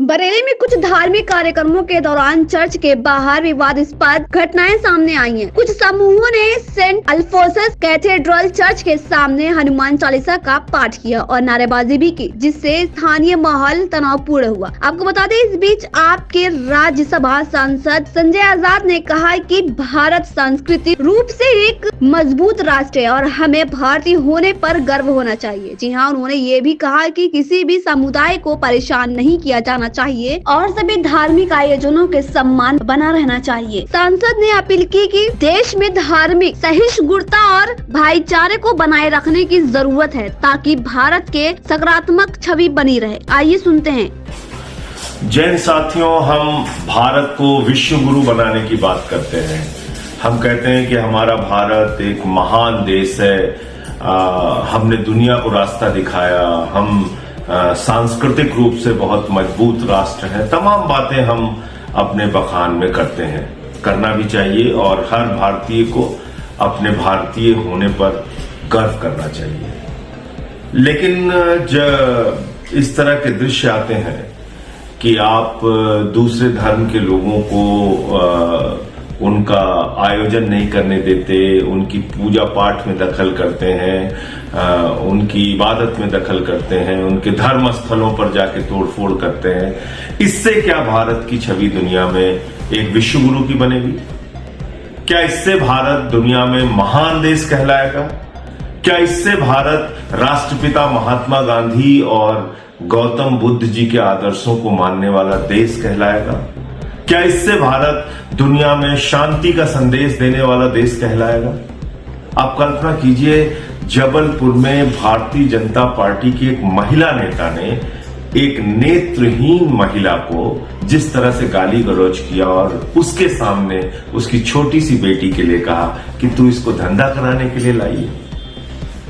बरेली में कुछ धार्मिक कार्यक्रमों के दौरान चर्च के बाहर विवादास्पद घटनाएं सामने आई हैं। कुछ समूहों ने सेंट अल्फोंसस कैथेड्रल चर्च के सामने हनुमान चालीसा का पाठ किया और नारेबाजी भी की, जिससे स्थानीय माहौल तनावपूर्ण हुआ। आपको बता दें, इस बीच आपके राज्यसभा सांसद संजय आजाद ने कहा कि भारत सांस्कृतिक रूप से एक मजबूत राष्ट्र है और हमें भारतीय होने पर गर्व होना चाहिए। जी हाँ, उन्होंने ये भी कहा कि किसी भी समुदाय को परेशान नहीं किया जाना चाहिए और सभी धार्मिक आयोजनों के सम्मान बना रहना चाहिए। सांसद ने अपील की कि देश में धार्मिक सहिष्णुता और भाईचारे को बनाए रखने की जरूरत है ताकि भारत के सकारात्मक छवि बनी रहे। आइए सुनते हैं। जैन साथियों, हम भारत को विश्व गुरु बनाने की बात करते हैं। हम कहते हैं कि हमारा भारत एक महान देश है। हमने दुनिया को रास्ता दिखाया। हम सांस्कृतिक रूप से बहुत मजबूत राष्ट्र है। तमाम बातें हम अपने बखान में करते हैं, करना भी चाहिए और हर भारतीय को अपने भारतीय होने पर गर्व करना चाहिए। लेकिन जब इस तरह के दृश्य आते हैं कि आप दूसरे धर्म के लोगों को उनका आयोजन नहीं करने देते, उनकी पूजा पाठ में दखल करते हैं, उनकी इबादत में दखल करते हैं, उनके धर्म स्थलों पर जाके तोड़फोड़ करते हैं, इससे क्या भारत की छवि दुनिया में एक विश्व गुरु की बनेगी? क्या इससे भारत दुनिया में महान देश कहलाएगा? क्या इससे भारत राष्ट्रपिता महात्मा गांधी और गौतम बुद्ध जी के आदर्शों को मानने वाला देश कहलाएगा? क्या इससे भारत दुनिया में शांति का संदेश देने वाला देश कहलाएगा? आप कल्पना कीजिए, जबलपुर में भारतीय जनता पार्टी की एक महिला नेता ने एक नेत्रहीन महिला को जिस तरह से गाली गलौज किया और उसके सामने उसकी छोटी सी बेटी के लिए कहा कि तू इसको धंधा कराने के लिए लाई है।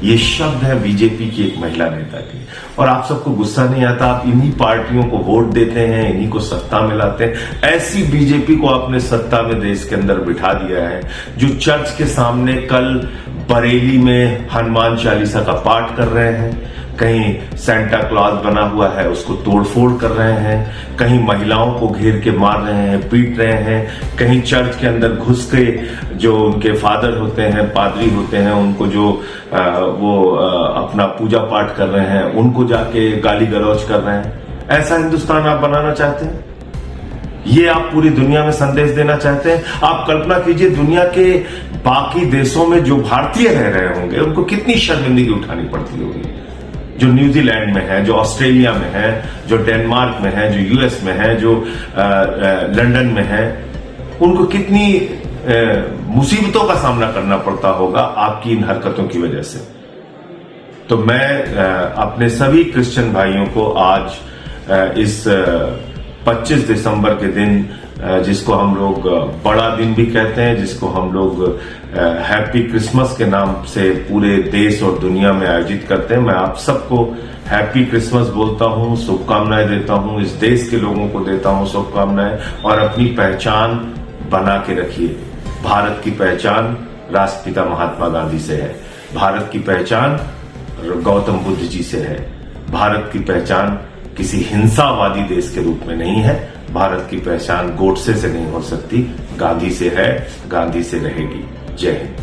ये शब्द है बीजेपी की एक महिला नेता के। और आप सबको गुस्सा नहीं आता? आप इन्हीं पार्टियों को वोट देते हैं, इन्हीं को सत्ता में लाते हैं। ऐसी बीजेपी को आपने सत्ता में देश के अंदर बिठा दिया है जो चर्च के सामने कल बरेली में हनुमान चालीसा का पाठ कर रहे हैं, कहीं सेंटा क्लॉज बना हुआ है उसको तोड़फोड़ कर रहे हैं, कहीं महिलाओं को घेर के मार रहे हैं, पीट रहे हैं, कहीं चर्च के अंदर घुस के जो उनके फादर होते हैं, पादरी होते हैं, उनको जो अपना पूजा पाठ कर रहे हैं उनको जाके गाली गलौज कर रहे हैं। ऐसा हिंदुस्तान आप बनाना चाहते हैं? ये आप पूरी दुनिया में संदेश देना चाहते हैं? आप कल्पना कीजिए, दुनिया के बाकी देशों में जो भारतीय रह रहे होंगे उनको कितनी शर्मिंदगी उठानी पड़ती होगी। जो न्यूजीलैंड में है, जो ऑस्ट्रेलिया में है, जो डेनमार्क में है, जो यूएस में है, जो लंदन में है, उनको कितनी मुसीबतों का सामना करना पड़ता होगा आपकी इन हरकतों की वजह से। तो मैं अपने सभी क्रिश्चियन भाइयों को आज इस 25 दिसंबर के दिन, जिसको हम लोग बड़ा दिन भी कहते हैं, जिसको हम लोग हैप्पी क्रिसमस के नाम से पूरे देश और दुनिया में आयोजित करते हैं, मैं आप सबको हैप्पी क्रिसमस बोलता हूं, शुभकामनाएं देता हूं। इस देश के लोगों को देता हूं शुभकामनाएं। और अपनी पहचान बना के रखिए। भारत की पहचान राष्ट्रपिता महात्मा गांधी से है। भारत की पहचान गौतम बुद्ध जी से है। भारत की पहचान किसी हिंसावादी देश के रूप में नहीं है। भारत की पहचान गोडसे से नहीं हो सकती, गांधी से है, गांधी से रहेगी। जय हिंद।